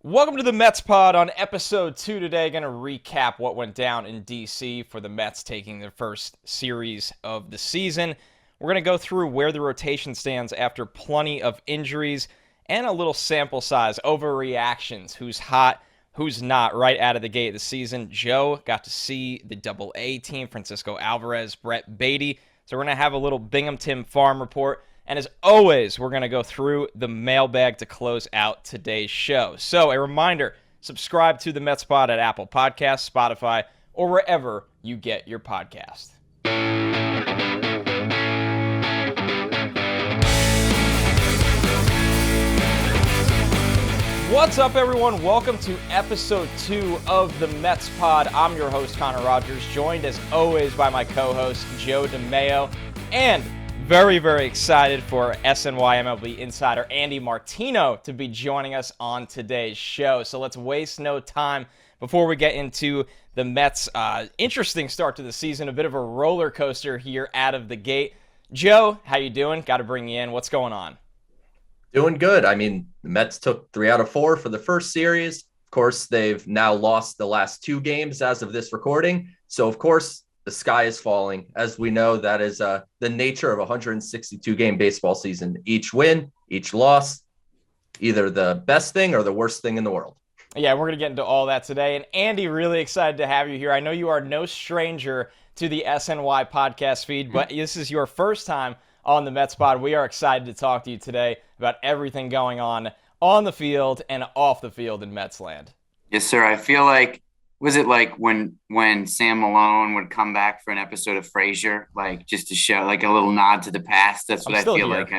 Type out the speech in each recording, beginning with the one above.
Welcome to the Mets pod on episode 2 today. Going to recap what went down in DC for the Mets taking their first series of the season. We're going to go through where the rotation stands after plenty of injuries and a little sample size, overreactions, who's hot, who's not, right out of the gate of the season. Joe got to see the Double-A team, Francisco Alvarez, Brett Baty. So we're going to have a little Binghamton farm report. And as always, we're going to go through the mailbag to close out today's show. So a reminder, subscribe to the Mets Pod at Apple Podcasts, Spotify, or wherever you get your podcast. What's up, everyone? Welcome to episode 2 of the Mets Pod. I'm your host, Connor Rogers, joined as always by my co-host, Joe DeMayo, and very, very excited for SNY MLB insider Andy Martino to be joining us on today's show. So let's waste no time before we get into the Mets' interesting start to the season, a bit of a roller coaster here out of the gate. Joe, how you doing? Got to bring you in. What's going on? Doing good. I mean, the Mets took 3 out of 4 for the first series. Of course, they've now lost the last 2 games as of this recording. So, of course, the sky is falling. As we know, that is the nature of a 162-game baseball season. Each win, each loss, either the best thing or the worst thing in the world. Yeah, we're going to get into all that today. And Andy, really excited to have you here. I know you are no stranger to the SNY podcast feed, but this is your first time on the Mets Pod. We are excited to talk to you today about everything going on the field and off the field in Mets land. Yes, sir. I feel like, was it like when Sam Malone would come back for an episode of Frasier, like just to show like a little nod to the past? That's what I feel here. Like.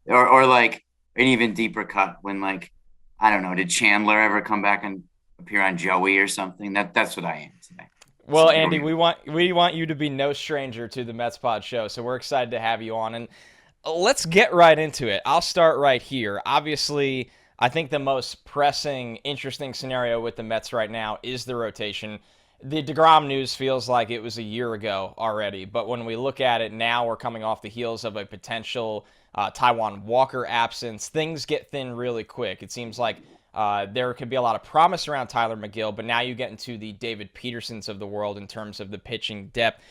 Or like an even deeper cut when, like, I don't know, did Chandler ever come back and appear on Joey or something? That's what I am today. Well, Andy, we want you to be no stranger to the Mets Pod show, so we're excited to have you on. And let's get right into it. I'll start right here. Obviously, I think the most pressing, interesting scenario with the Mets right now is the rotation. The deGrom news feels like it was a year ago already, but when we look at it now, we're coming off the heels of a potential Taijuan Walker absence. Things get thin really quick. It seems like there could be a lot of promise around Tylor Megill, but now you get into the David Petersons of the world in terms of the pitching depth.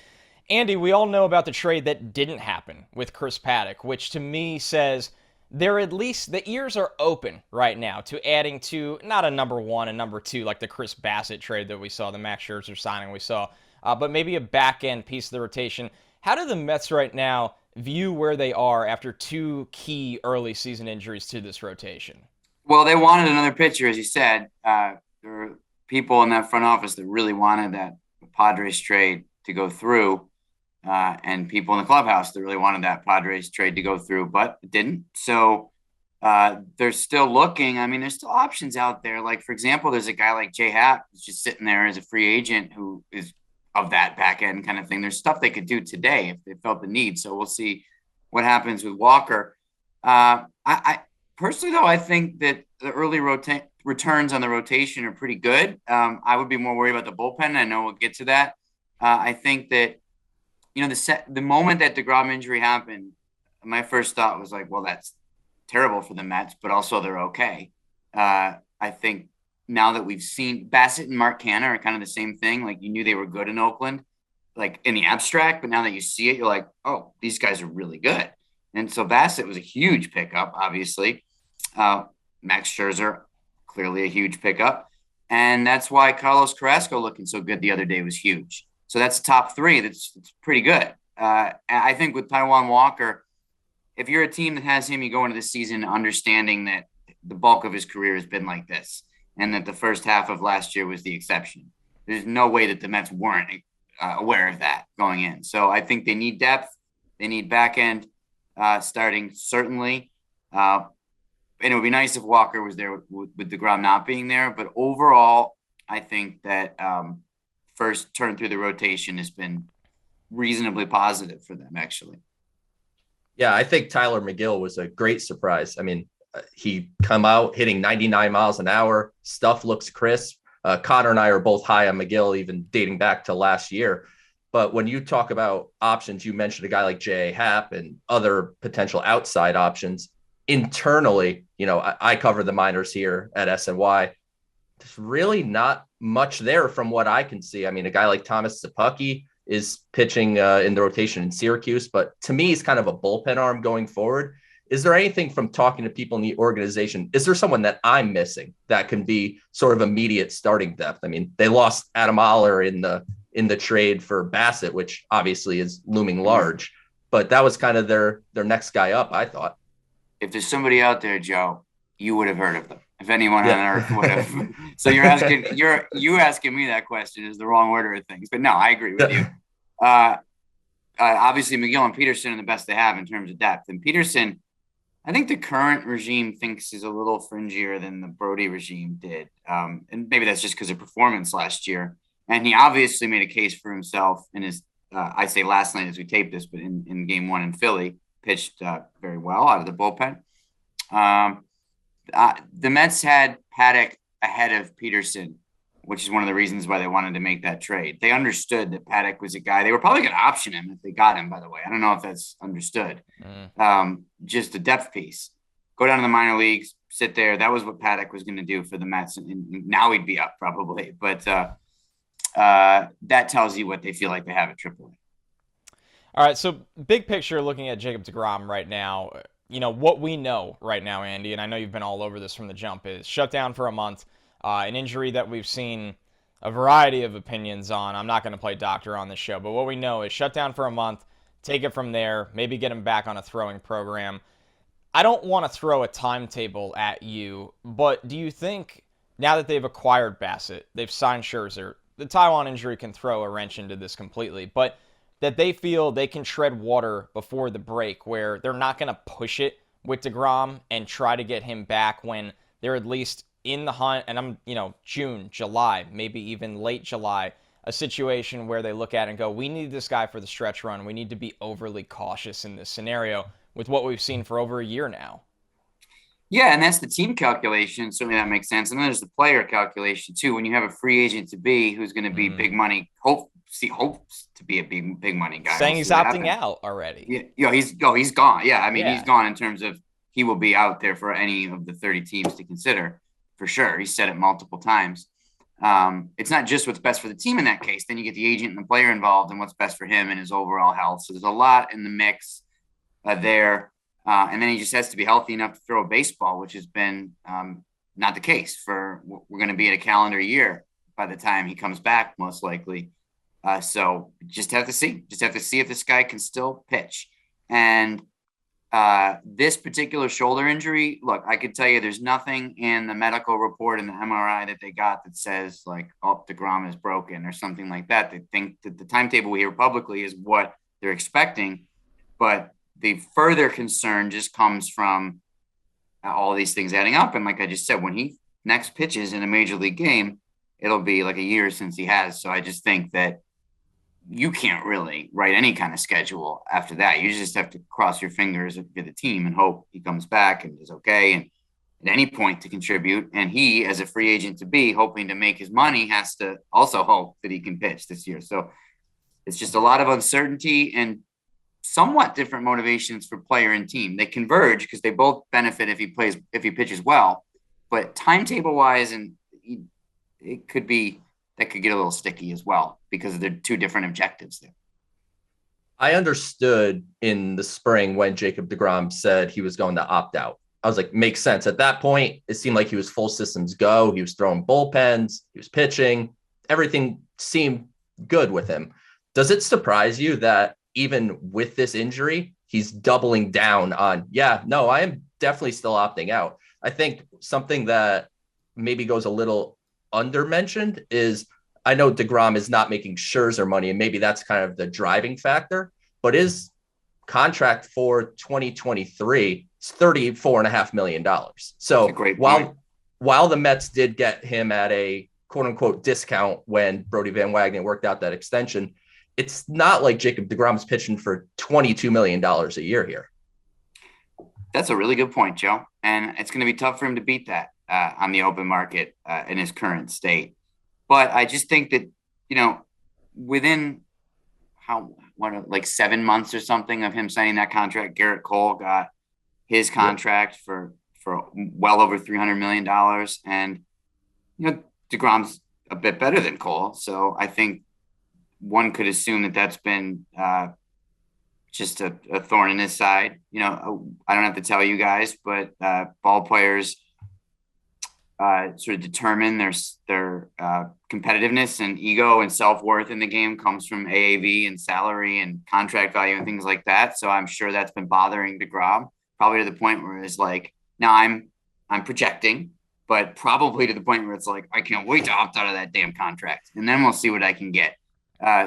Andy, we all know about the trade that didn't happen with Chris Paddack, which to me says they're at least, the ears are open right now to adding to not a number 1 and number 2 like the Chris Bassett trade that we saw, the Max Scherzer signing we saw, but maybe a back-end piece of the rotation. How do the Mets right now view where they are after 2 key early season injuries to this rotation? Well, they wanted another pitcher, as you said. There were people in that front office that really wanted that Padres trade to go through, and people in the clubhouse that really wanted that Padres trade to go through, but it didn't. So they're still looking. I mean, there's still options out there. Like, for example, there's a guy like Jay Happ who's just sitting there as a free agent who is of that back end kind of thing. There's stuff they could do today if they felt the need. So we'll see what happens with Walker. I personally, though, I think that the early returns on the rotation are pretty good. I would be more worried about the bullpen. I know we'll get to that. I think that, you know, the moment that deGrom injury happened, my first thought was like, well, that's terrible for the Mets, but also they're okay. I think now that we've seen Bassett and Mark Canha are kind of the same thing. Like, you knew they were good in Oakland, like in the abstract, but now that you see it, you're like, oh, these guys are really good. And so Bassett was a huge pickup, obviously. Max Scherzer, clearly a huge pickup. And that's why Carlos Carrasco looking so good the other day was huge. So that's top 3. That's pretty good. I think with Taijuan Walker, if you're a team that has him, you go into the season understanding that the bulk of his career has been like this and that the first half of last year was the exception. There's no way that the Mets weren't aware of that going in. So I think they need depth. They need back end starting, certainly. And it would be nice if Walker was there with deGrom not being there. But overall, I think that first turn through the rotation has been reasonably positive for them, actually. Yeah, I think Tylor Megill was a great surprise. I mean, he come out hitting 99 miles an hour. Stuff looks crisp. Connor and I are both high on Megill, even dating back to last year. But when you talk about options, you mentioned a guy like Jay Happ and other potential outside options. internally, I cover the minors here at SNY. There's really not much there from what I can see. I mean, a guy like Thomas Sapucki is pitching in the rotation in Syracuse, but to me, he's kind of a bullpen arm going forward. Is there anything from talking to people in the organization? Is there someone that I'm missing that can be sort of immediate starting depth? I mean, they lost Adam Oller in the trade for Bassett, which obviously is looming large, but that was kind of their next guy up, I thought. If there's somebody out there, Joe, you would have heard of them. If anyone on earth would have. So you asking me that question is the wrong order of things. But no, I agree with you. Obviously, Megill and Peterson are the best they have in terms of depth. And Peterson, I think the current regime thinks is a little fringier than the Brody regime did. And maybe that's just because of performance last year. And he obviously made a case for himself in his, I say last night as we taped this, but in game one in Philly, pitched very well out of the bullpen. The Mets had Paddock ahead of Peterson, which is one of the reasons why they wanted to make that trade. They understood that Paddock was a guy. They were probably going to option him if they got him, by the way. I don't know if that's understood. Just a depth piece. Go down to the minor leagues, sit there. That was what Paddock was going to do for the Mets. And now he'd be up probably. But that tells you what they feel like they have at AAA. All right, so big picture looking at Jacob deGrom right now, what we know right now, Andy, and I know you've been all over this from the jump, is shut down for a month, an injury that we've seen a variety of opinions on. I'm not going to play doctor on this show, but what we know is shut down for a month, take it from there, maybe get him back on a throwing program. I don't want to throw a timetable at you, but do you think now that they've acquired Bassett, they've signed Scherzer, the Taiwan injury can throw a wrench into this completely, but that they feel they can tread water before the break where they're not going to push it with deGrom and try to get him back when they're at least in the hunt, and June, July, maybe even late July, a situation where they look at it and go, we need this guy for the stretch run. We need to be overly cautious in this scenario with what we've seen for over a year now. Yeah, and that's the team calculation. Certainly that makes sense. And then there's the player calculation too. When you have a free agent to be who's going to be big money, hopes to be a big money guy. Saying he's opting out already. Yeah, he's gone. Yeah, I mean, he's gone in terms of he will be out there for any of the 30 teams to consider for sure. He said it multiple times. It's not just what's best for the team in that case. Then you get the agent and the player involved and what's best for him and his overall health. So there's a lot in the mix there. And then he just has to be healthy enough to throw a baseball, which has been not the case for we're going to be at a calendar year by the time he comes back, most likely. So just have to see if this guy can still pitch. And this particular shoulder injury, look, I could tell you there's nothing in the medical report and the MRI that they got that says like, oh, deGrom is broken or something like that. They think that the timetable we hear publicly is what they're expecting. But the further concern just comes from all these things adding up. And like I just said, when he next pitches in a major league game, it'll be like a year since he has. So I just think that you can't really write any kind of schedule after that. You just have to cross your fingers for the team and hope he comes back and is okay. And at any point to contribute. And he, as a free agent to be hoping to make his money, has to also hope that he can pitch this year. So it's just a lot of uncertainty and somewhat different motivations for player and team. They converge because they both benefit if he pitches well, but timetable wise, and it could be that could get a little sticky as well because they're two different objectives there. I understood in the spring when Jacob deGrom said he was going to opt out. I was like, makes sense. At that point, it seemed like he was full systems go. He was throwing bullpens. He was pitching. Everything seemed good with him. Does it surprise you that even with this injury, he's doubling down on, I am definitely still opting out. I think something that maybe goes a little undermentioned is I know deGrom is not making Scherzer money, and maybe that's kind of the driving factor, but his contract for 2023 is $34.5 million. So while the Mets did get him at a quote unquote discount when Brody Van Wagenen worked out that extension, it's not like Jacob deGrom's pitching for $22 million a year here. That's a really good point, Joe. And it's going to be tough for him to beat that on the open market in his current state. But I just think that, within 7 months or something of him signing that contract, Garrett Cole got his contract for well over $300 million. And, deGrom's a bit better than Cole. So I think one could assume that that's been just a thorn in his side. I don't have to tell you guys, but ball players sort of determine their competitiveness and ego and self-worth in the game comes from AAV and salary and contract value and things like that. So I'm sure that's been bothering deGrom, probably to the point where it's like, now I'm projecting, but probably to the point where it's like, I can't wait to opt out of that damn contract. And then we'll see what I can get.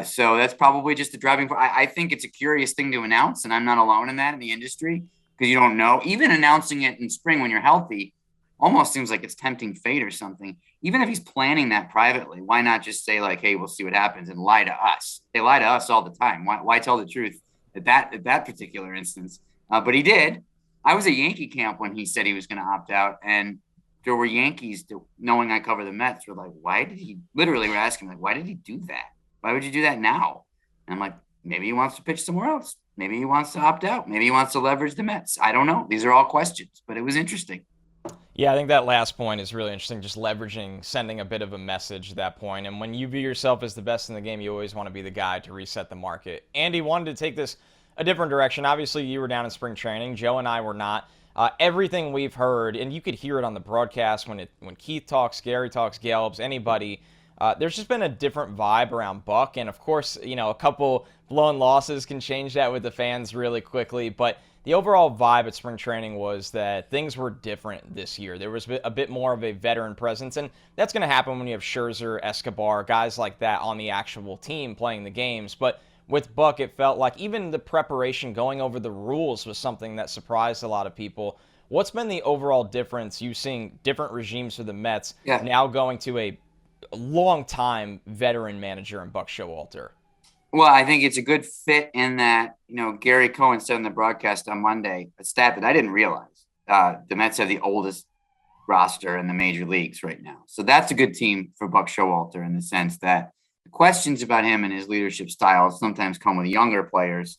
So that's probably just the driving force. I think it's a curious thing to announce, and I'm not alone in that in the industry, because you don't know. Even announcing it in spring when you're healthy almost seems like it's tempting fate or something. Even if he's planning that privately, why not just say like, hey, we'll see what happens, and lie to us? They lie to us all the time. Why tell the truth at that particular instance? But he did. I was at Yankee camp when he said he was going to opt out, and there were Yankees, knowing I cover the Mets, were like, why did he – literally were asking, like, why did he do that? Why would you do that now? And I'm like, maybe he wants to pitch somewhere else. Maybe he wants to opt out. Maybe he wants to leverage the Mets. I don't know. These are all questions, but it was interesting. Yeah, I think that last point is really interesting, just leveraging, sending a bit of a message at that point. And when you view yourself as the best in the game, you always want to be the guy to reset the market. Andy wanted to take this a different direction. Obviously, you were down in spring training. Joe and I were not. Everything we've heard, and you could hear it on the broadcast when Keith talks, Gary talks, Gelbs, anybody, there's just been a different vibe around Buck. And, of course, a couple blown losses can change that with the fans really quickly. But the overall vibe at spring training was that things were different this year. There was a bit more of a veteran presence, and that's going to happen when you have Scherzer, Escobar, guys like that on the actual team playing the games. But with Buck, it felt like even the preparation going over the rules was something that surprised a lot of people. What's been the overall difference? You seeing different regimes for the Mets now going to a long-time veteran manager in Buck Showalter? Well, I think it's a good fit in that, Gary Cohen said on the broadcast on Monday, a stat that I didn't realize. The Mets have the oldest roster in the major leagues right now. So that's a good team for Buck Showalter in the sense that the questions about him and his leadership style sometimes come with younger players.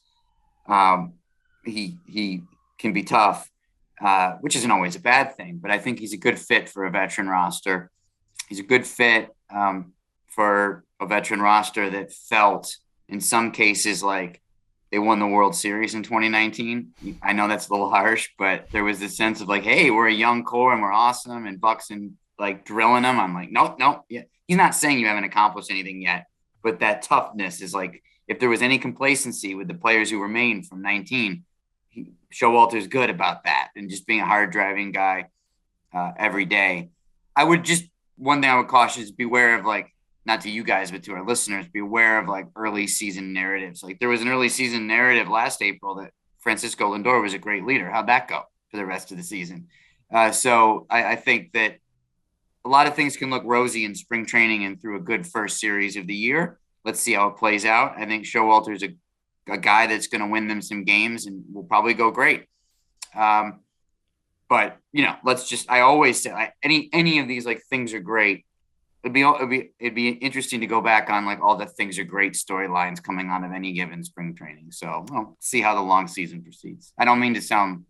He can be tough, which isn't always a bad thing, but I think he's a good fit for a veteran roster. He's a good fit for a veteran roster that felt in some cases like they won the World Series in 2019. I know that's a little harsh, but there was this sense of like, hey, we're a young core and we're awesome, and Buck's and like drilling them. I'm like, no. Yeah. He's not saying you haven't accomplished anything yet, but that toughness is like, if there was any complacency with the players who remained from 19, Showalter's good about that and just being a hard driving guy every day. One thing I would caution is beware of like, not to you guys, but to our listeners, beware of like early season narratives. Like there was an early season narrative last April that Francisco Lindor was a great leader. How'd that go for the rest of the season? So I think that a lot of things can look rosy in spring training and through a good first series of the year. Let's see how it plays out. I think Showalter's a guy that's going to win them some games and will probably go great. But I always say like, any of these like things are great. It'd be interesting to go back on like all the things are great storylines coming out of any given spring training. So we'll see how the long season proceeds. I don't mean to sound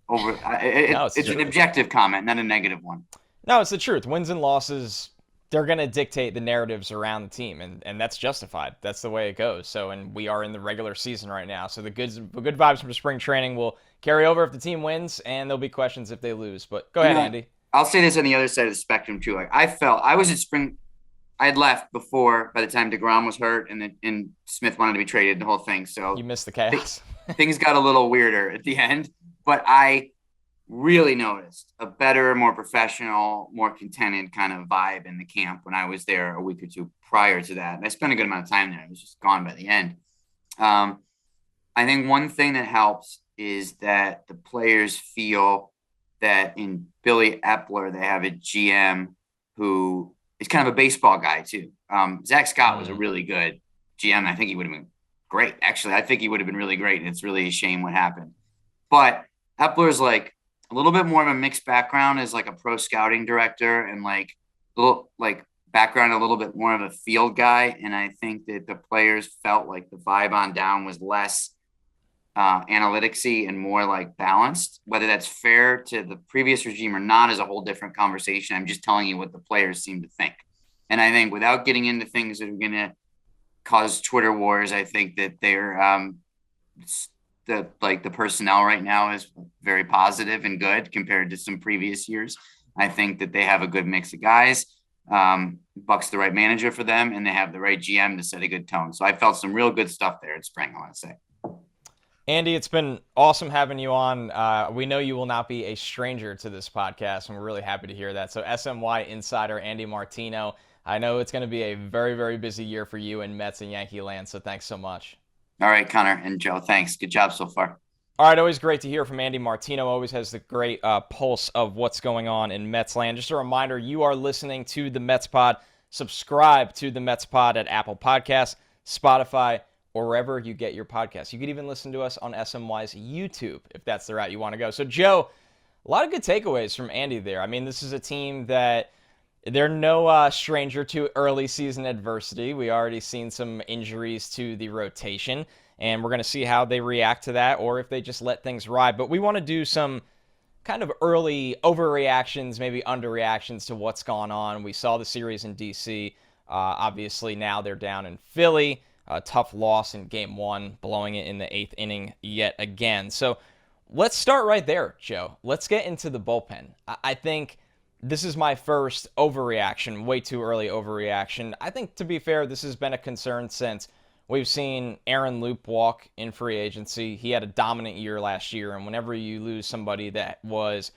over. It's an objective comment, not a negative one. No, it's the truth. Wins and losses, they're going to dictate the narratives around the team, and that's justified. That's the way it goes. So, and we are in the regular season right now. So the good vibes from spring training will carry over if the team wins, and there'll be questions if they lose. But go ahead, Andy. I'll say this on the other side of the spectrum too. Like I was at spring, I had left before by the time deGrom was hurt and Smith wanted to be traded, the whole thing. So you missed the chaos. Things got a little weirder at the end, but I really noticed a better, more professional, more contented kind of vibe in the camp when I was there a week or two prior to that. And I spent a good amount of time there. I was just gone by the end. I think one thing that helps is that the players feel that in Billy Eppler, they have a GM who is kind of a baseball guy too. Zach Scott was a really good GM. I think he would have been great. Actually, I think he would have been really great. And it's really a shame what happened. But Eppler's like a little bit more of a mixed background as like a pro scouting director and like little like background, a little bit more of a field guy. And I think that the players felt like the vibe on down was less analyticsy and more like balanced. Whether that's fair to the previous regime or not is a whole different conversation. I'm just telling you what the players seem to think. And I think without getting into things that are going to cause Twitter wars, I think that they're the personnel right now is very positive and good compared to some previous years. I think that they have a good mix of guys. Buck's the right manager for them, and they have the right GM to set a good tone. So I felt some real good stuff there at spring, I want to say. Andy, it's been awesome having you on. We know you will not be a stranger to this podcast, and we're really happy to hear that. So SNY insider Andy Martino, I know it's going to be a very, very busy year for you in Mets and Yankee land, so thanks so much. All right, Connor and Joe, thanks. Good job so far. All right, always great to hear from Andy Martino. Always has the great pulse of what's going on in Mets land. Just a reminder, you are listening to the Mets Pod. Subscribe to the Mets Pod at Apple Podcasts, Spotify, or wherever you get your podcasts. You could even listen to us on SNY's YouTube if that's the route you want to go. So, Joe, a lot of good takeaways from Andy there. I mean, this is a team that they're no stranger to early season adversity. We already seen some injuries to the rotation, and we're going to see how they react to that or if they just let things ride. But we want to do some kind of early overreactions, maybe underreactions to what's gone on. We saw the series in D.C. Obviously, now they're down in Philly. A tough loss in game one, blowing it in the 8th inning yet again. So let's start right there, Joe. Let's get into the bullpen. I think this is my first overreaction, way too early overreaction. I think, to be fair, this has been a concern since we've seen Aaron Loop walk in free agency. He had a dominant year last year, and whenever you lose somebody that was,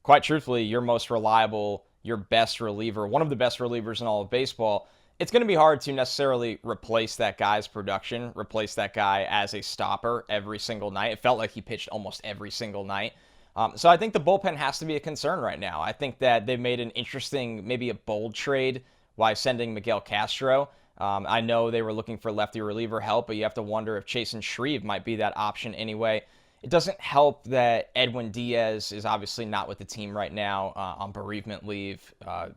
quite truthfully, your most reliable, your best reliever, one of the best relievers in all of baseball, it's going to be hard to necessarily replace that guy's production, replace that guy as a stopper every single night. It felt like he pitched almost every single night. So I think the bullpen has to be a concern right now. I think that they've made an interesting, maybe a bold trade by sending Miguel Castro. I know they were looking for lefty reliever help, but you have to wonder if Chasen Shreve might be that option anyway. It doesn't help that Edwin Diaz is obviously not with the team right now on bereavement leave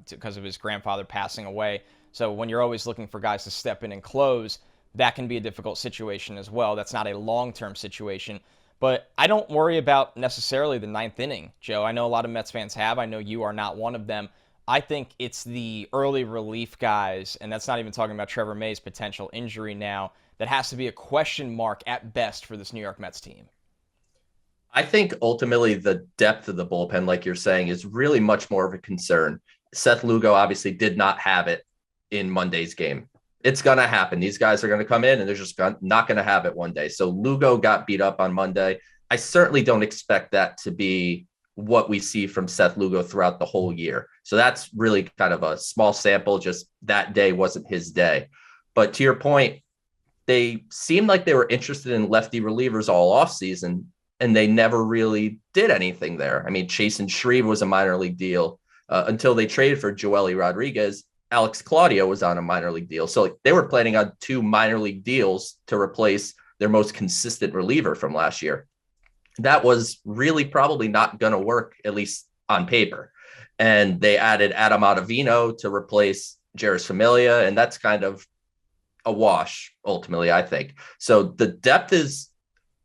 because of his grandfather passing away. So when you're always looking for guys to step in and close, that can be a difficult situation as well. That's not a long-term situation. But I don't worry about necessarily the 9th inning, Joe. I know a lot of Mets fans have. I know you are not one of them. I think it's the early relief guys, and that's not even talking about Trevor May's potential injury now, that has to be a question mark at best for this New York Mets team. I think ultimately the depth of the bullpen, like you're saying, is really much more of a concern. Seth Lugo obviously did not have it in Monday's game. It's going to happen. These guys are going to come in and they're just not going to have it one day. So Lugo got beat up on Monday. I certainly don't expect that to be what we see from Seth Lugo throughout the whole year. So that's really kind of a small sample. Just that day wasn't his day. But to your point, they seemed like they were interested in lefty relievers all offseason, and they never really did anything there. I mean, Chasen Shreve was a minor league deal until they traded for Joely Rodriguez. Alex Claudio was on a minor league deal. So they were planning on 2 minor league deals to replace their most consistent reliever from last year. That was really probably not going to work, at least on paper. And they added Adam Ottavino to replace Jeurys Familia, and that's kind of a wash, ultimately, I think. So the depth is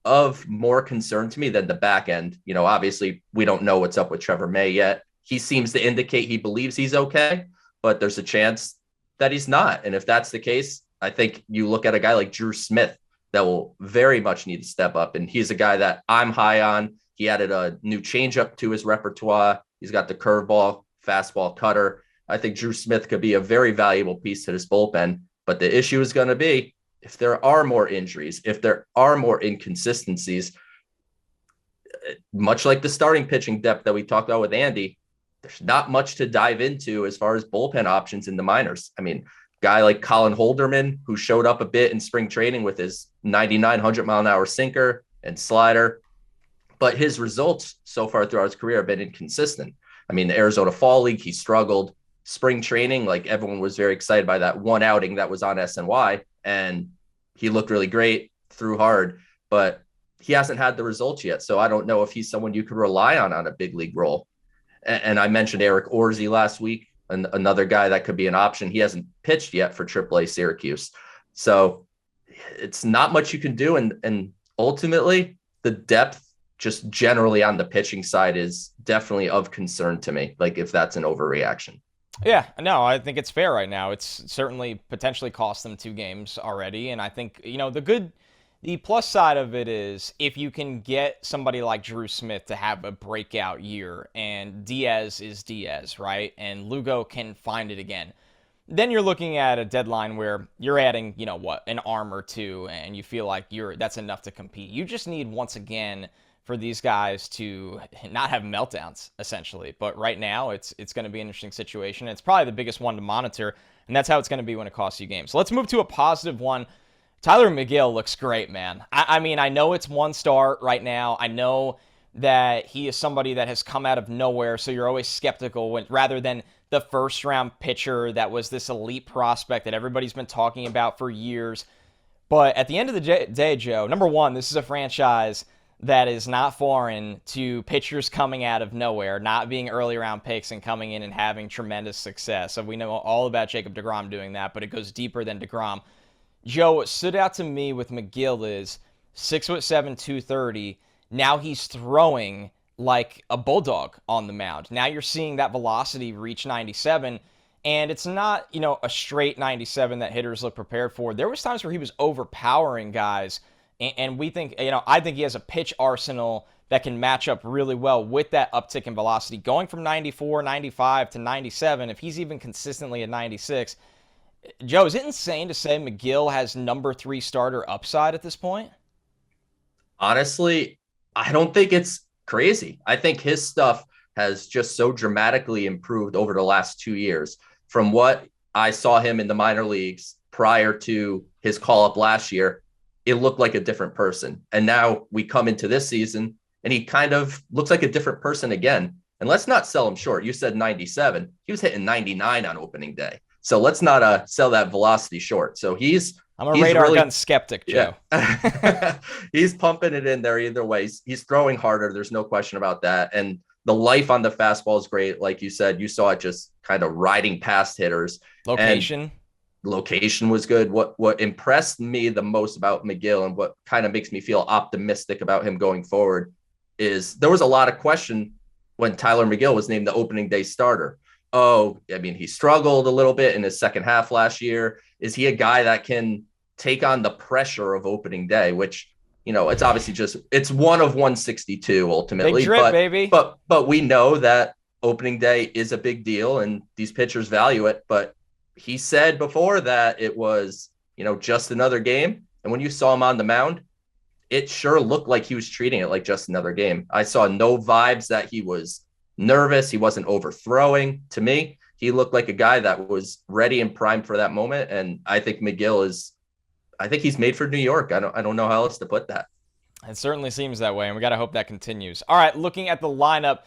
of more concern to me than the back end. You know, obviously, we don't know what's up with Trevor May yet. He seems to indicate he believes he's okay, but there's a chance that he's not. And if that's the case, I think you look at a guy like Drew Smith that will very much need to step up. And he's a guy that I'm high on. He added a new changeup to his repertoire. He's got the curveball, fastball, cutter. I think Drew Smith could be a very valuable piece to this bullpen. But the issue is going to be if there are more injuries, if there are more inconsistencies, much like the starting pitching depth that we talked about with Andy, there's not much to dive into as far as bullpen options in the minors. I mean, guy like Colin Holderman, who showed up a bit in spring training with his 99, 100-mile-an-hour sinker and slider, but his results so far throughout his career have been inconsistent. I mean, the Arizona Fall League, he struggled. Spring training, like everyone was very excited by that one outing that was on SNY, and he looked really great, threw hard, but he hasn't had the results yet. So I don't know if he's someone you could rely on a big league role. And I mentioned Eric Orsi last week, another guy that could be an option. He hasn't pitched yet for AAA Syracuse. So it's not much you can do. And ultimately, the depth just generally on the pitching side is definitely of concern to me. Like if that's an overreaction. Yeah, no, I think it's fair right now. It's certainly potentially cost them 2 games already. And I think, the plus side of it is if you can get somebody like Drew Smith to have a breakout year and Diaz is Diaz, right? And Lugo can find it again. Then you're looking at a deadline where you're adding, an arm or two, and you feel like that's enough to compete. You just need, once again, for these guys to not have meltdowns, essentially. But right now, it's going to be an interesting situation. It's probably the biggest one to monitor, and that's how it's going to be when it costs you games. So let's move to a positive one. Tylor Megill looks great, man. I mean, I know it's one start right now. I know that he is somebody that has come out of nowhere, so you're always skeptical rather than the first-round pitcher that was this elite prospect that everybody's been talking about for years. But at the end of the day, Joe, number one, this is a franchise that is not foreign to pitchers coming out of nowhere, not being early round picks and coming in and having tremendous success. So we know all about Jacob deGrom doing that, but it goes deeper than deGrom. Joe, what stood out to me with Megill is 6'7", 230. Now he's throwing like a bulldog on the mound. Now you're seeing that velocity reach 97, and it's not, a straight 97 that hitters look prepared for. There was times where he was overpowering guys, and we think, I think he has a pitch arsenal that can match up really well with that uptick in velocity. Going from 94, 95 to 97, if he's even consistently at 96, Joe, is it insane to say Megill has number 3 starter upside at this point? Honestly, I don't think it's crazy. I think his stuff has just so dramatically improved over the last 2 years. From what I saw him in the minor leagues prior to his call-up last year, it looked like a different person. And now we come into this season, and he kind of looks like a different person again. And let's not sell him short. You said 97. He was hitting 99 on opening day. So let's not sell that velocity short. So I'm a radar gun skeptic, Joe. Yeah. He's pumping it in there either way. He's throwing harder. There's no question about that. And the life on the fastball is great. Like you said, you saw it just kind of riding past hitters. Location was good. What impressed me the most about Megill and what kind of makes me feel optimistic about him going forward is there was a lot of question when Tylor Megill was named the opening day starter. He struggled a little bit in his second half last year. Is he a guy that can take on the pressure of opening day, which, it's obviously it's 1 of 162 ultimately. Big drip, baby. But we know that opening day is a big deal and these pitchers value it. But he said before that it was, just another game. And when you saw him on the mound, it sure looked like he was treating it like just another game. I saw no vibes that he was nervous. He wasn't overthrowing. To me, he looked like a guy that was ready and primed for that moment. And I think he's made for New York. I don't know how else to put that. It certainly seems that way, and we got to hope that continues. All right, looking at the lineup,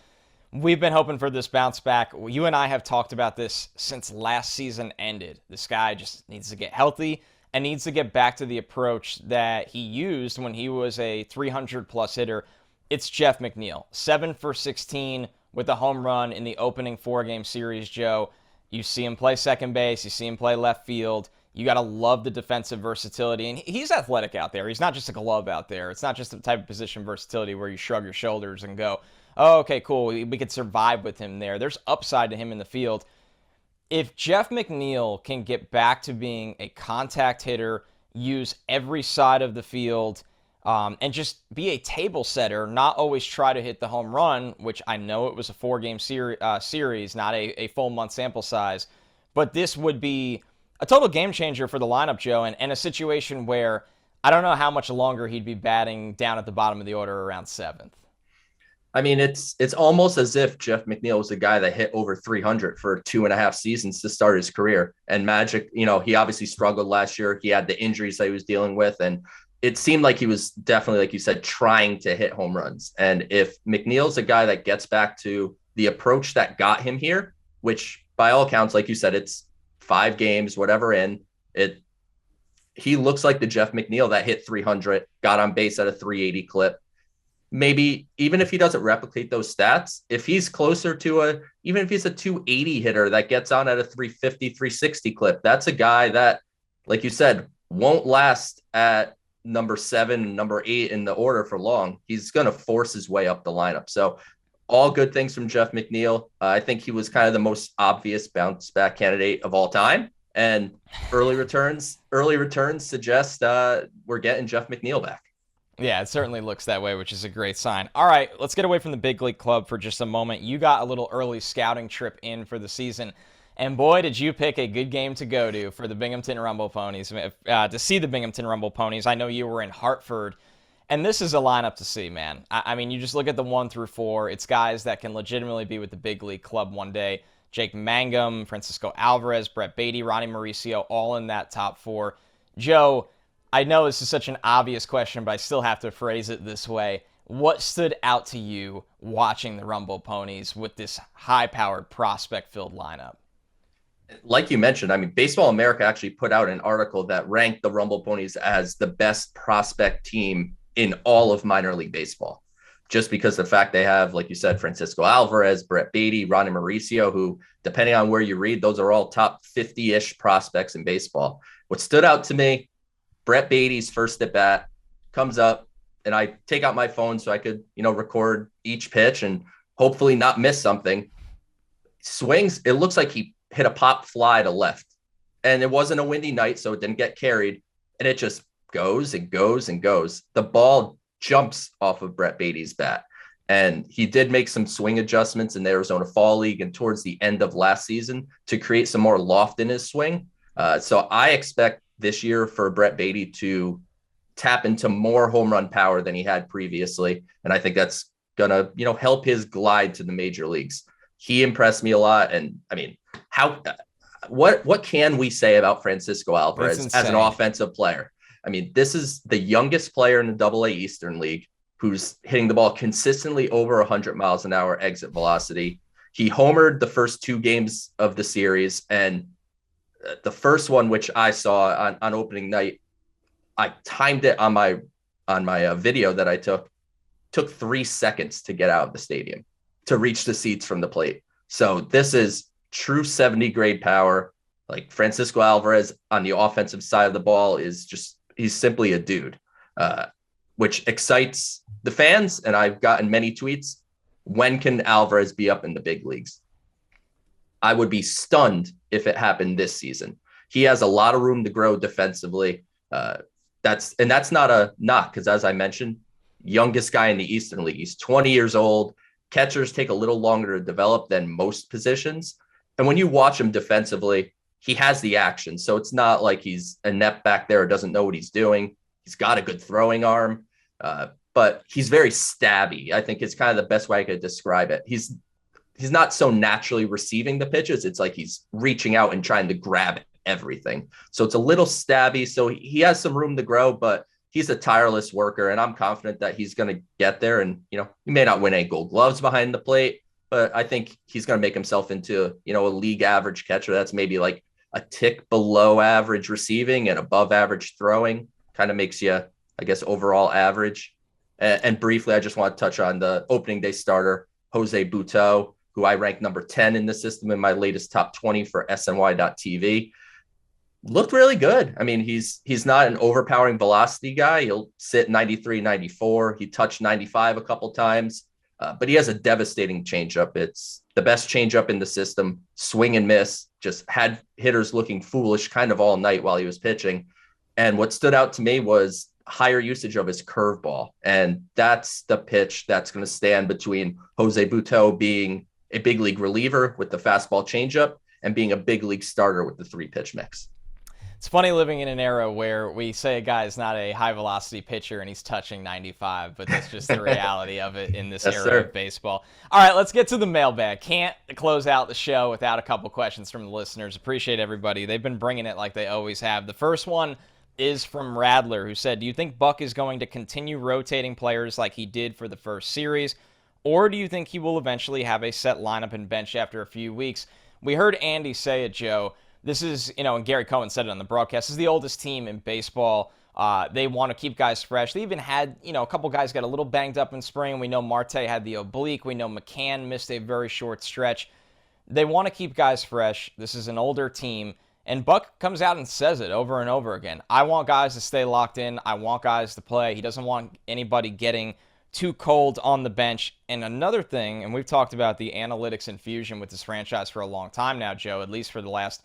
we've been hoping for this bounce back. You and I have talked about this since last season ended. This guy just needs to get healthy and needs to get back to the approach that he used when he was a 300-plus hitter. It's Jeff McNeil, 7 for 16 with a home run in the opening 4-game series, Joe. You see him play second base. You see him play left field. You got to love the defensive versatility. And he's athletic out there. He's not just a glove out there. It's not just the type of position versatility where you shrug your shoulders and go, oh, okay, cool. We could survive with him there. There's upside to him in the field. If Jeff McNeil can get back to being a contact hitter, use every side of the field, and just be a table setter, not always try to hit the home run, which I know it was a 4-game series, not a full month sample size. But this would be a total game changer for the lineup, Joe, and a situation where I don't know how much longer he'd be batting down at the bottom of the order around 7th. I mean, it's almost as if Jeff McNeil was a guy that hit over 300 for 2.5 seasons to start his career. And Magic, he obviously struggled last year. He had the injuries that he was dealing with. And it seemed like he was definitely, like you said, trying to hit home runs. And if McNeil's a guy that gets back to the approach that got him here, which by all accounts, like you said, it's 5 games, whatever he looks like the Jeff McNeil that hit 300, got on base at a 380 clip. Maybe even if he doesn't replicate those stats, if he's closer to even if he's a 280 hitter that gets on at a 350, 360 clip, that's a guy that, like you said, won't last at number 7, number 8 in the order for long, he's going to force his way up the lineup. So all good things from Jeff McNeil. I think he was kind of the most obvious bounce back candidate of all time. And early returns suggest we're getting Jeff McNeil back. Yeah, it certainly looks that way, which is a great sign. All right, let's get away from the big league club for just a moment. You got a little early scouting trip in for the season, and boy, did you pick a good game to go to for the Binghamton Rumble Ponies, to see the Binghamton Rumble Ponies. I know you were in Hartford, and this is a lineup to see, man. I mean, you just look at the 1 through 4. It's guys that can legitimately be with the big league club one day. Jake Mangum, Francisco Alvarez, Brett Baty, Ronnie Mauricio, all in that top 4. Joe, I know this is such an obvious question, but I still have to phrase it this way. What stood out to you watching the Rumble Ponies with this high-powered, prospect-filled lineup? Like you mentioned, I mean, Baseball America actually put out an article that ranked the Rumble Ponies as the best prospect team in all of minor league baseball. Just because the fact they have, like you said, Francisco Alvarez, Brett Baty, Ronnie Mauricio, who, depending on where you read, those are all top 50-ish prospects in baseball. What stood out to me, Brett Baty's first at bat comes up, and I take out my phone so I could, record each pitch and hopefully not miss something. Swings, it looks like he hit a pop fly to left, and it wasn't a windy night, so it didn't get carried, and it just goes and goes and goes. The ball jumps off of Brett Baty's bat, and he did make some swing adjustments in the Arizona Fall League and towards the end of last season to create some more loft in his swing. So I expect this year for Brett Baty to tap into more home run power than he had previously. And I think that's going to, help his glide to the major leagues. He impressed me a lot. And I mean, what can we say about Francisco Alvarez as an offensive player? I mean, this is the youngest player in the AA Eastern League who's hitting the ball consistently over 100 miles an hour exit velocity. He homered the first 2 games of the series, and the first one, which I saw on opening night, I timed it on my video that I took 3 seconds to get out of the stadium to reach the seats from the plate. So this is true 70 grade power. Like Francisco Alvarez on the offensive side of the ball he's simply a dude, which excites the fans. And I've gotten many tweets. When can Alvarez be up in the big leagues? I would be stunned if it happened this season. He has a lot of room to grow defensively. That's not a knock, because as I mentioned, youngest guy in the Eastern League. He's 20 years old. Catchers take a little longer to develop than most positions. And when you watch him defensively, he has the action. So it's not like he's inept back there or doesn't know what he's doing. He's got a good throwing arm, but he's very stabby. I think it's kind of the best way I could describe it. He's not so naturally receiving the pitches. It's like he's reaching out and trying to grab everything. So it's a little stabby. So he has some room to grow, but he's a tireless worker, and I'm confident that he's going to get there. And, he may not win any Gold Gloves behind the plate, but I think he's going to make himself into, a league average catcher. That's maybe like a tick below average receiving and above average throwing. Kind of makes you, I guess, overall average. And briefly, I just want to touch on the opening day starter, Jose Butto, who I ranked number 10 in the system in my latest top 20 for SNY.TV. Looked really good. I mean, he's not an overpowering velocity guy. He'll sit 93, 94. He touched 95 a couple times, but he has a devastating changeup. It's the best changeup in the system. Swing and miss. Just had hitters looking foolish kind of all night while he was pitching. And what stood out to me was higher usage of his curveball. And that's the pitch that's going to stand between Jose Butto being a big league reliever with the fastball changeup and being a big league starter with the 3-pitch mix. It's funny living in an era where we say a guy is not a high-velocity pitcher and he's touching 95, but that's just the reality of it in this era of baseball. All right, let's get to the mailbag. Can't close out the show without a couple questions from the listeners. Appreciate everybody. They've been bringing it like they always have. The first one is from Radler, who said, do you think Buck is going to continue rotating players like he did for the first series, or do you think he will eventually have a set lineup and bench after a few weeks? We heard Andy say it, Joe. This is, and Gary Cohen said it on the broadcast, this is the oldest team in baseball. They want to keep guys fresh. They even had, a couple guys got a little banged up in spring. We know Marte had the oblique. We know McCann missed a very short stretch. They want to keep guys fresh. This is an older team. And Buck comes out and says it over and over again. I want guys to stay locked in. I want guys to play. He doesn't want anybody getting too cold on the bench. And another thing, and we've talked about the analytics infusion with this franchise for a long time now, Joe, at least for the last,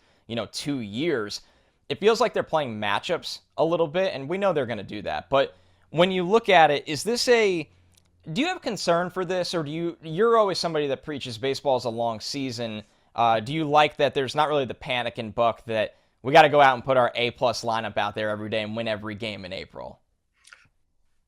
2 years. It feels like they're playing matchups a little bit, and we know they're going to do that. But when you look at it, do you have concern for this, or you're always somebody that preaches baseball is a long season. Do you like that there's not really the panic in Buck that we got to go out and put our A-plus lineup out there every day and win every game in April?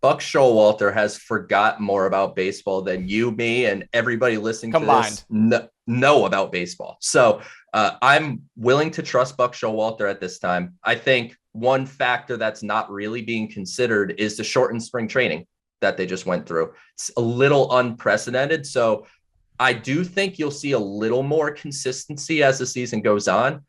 Buck Showalter has forgot more about baseball than you, me, and everybody listening combined to this know about baseball. So I'm willing to trust Buck Showalter at this time. I think one factor that's not really being considered is the shortened spring training that they just went through. It's a little unprecedented. So I do think you'll see a little more consistency as the season goes on.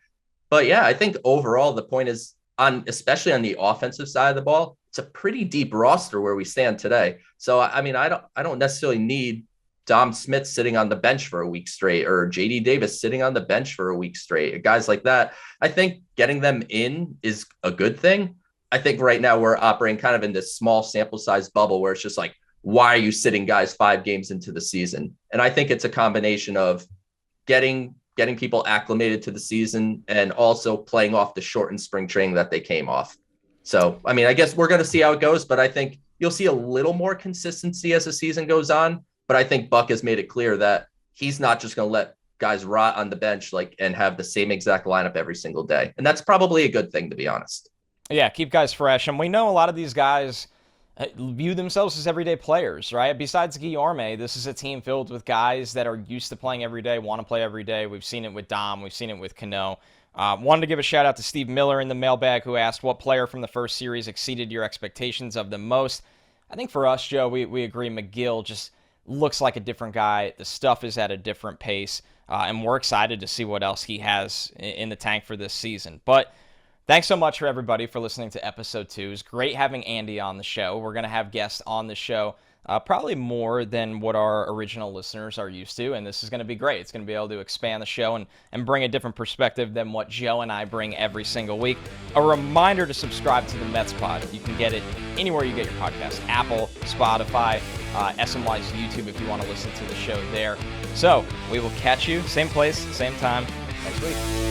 But yeah, I think overall the point is, especially on the offensive side of the ball, it's a pretty deep roster where we stand today. So I mean, I don't necessarily need Dom Smith sitting on the bench for a week straight, or JD Davis sitting on the bench for a week straight, guys like that. I think getting them in is a good thing. I think right now we're operating kind of in this small sample size bubble where it's just like, why are you sitting guys 5 games into the season? And I think it's a combination of getting people acclimated to the season and also playing off the shortened spring training that they came off. So, I mean, I guess we're going to see how it goes, but I think you'll see a little more consistency as the season goes on. But I think Buck has made it clear that he's not just going to let guys rot on the bench and have the same exact lineup every single day. And that's probably a good thing, to be honest. Yeah, keep guys fresh. And we know a lot of these guys view themselves as everyday players, right? Besides Guillorme, this is a team filled with guys that are used to playing every day, want to play every day. We've seen it with Dom. We've seen it with Cano. Wanted to give a shout out to Steve Miller in the mailbag, who asked what player from the first series exceeded your expectations of the most. I think for us, Joe, we agree Megill just looks like a different guy. The stuff is at a different pace, and we're excited to see what else he has in the tank for this season. But thanks so much for everybody for listening to episode 2. It's great having Andy on the show. We're going to have guests on the show probably more than what our original listeners are used to, and this is going to be great. It's going to be able to expand the show and bring a different perspective than what Joe and I bring every single week. A reminder to subscribe to the Mets Pod. You can get it anywhere you get your podcast, Apple, Spotify, SNY's YouTube if you want to listen to the show there. So we will catch you, same place, same time, next week.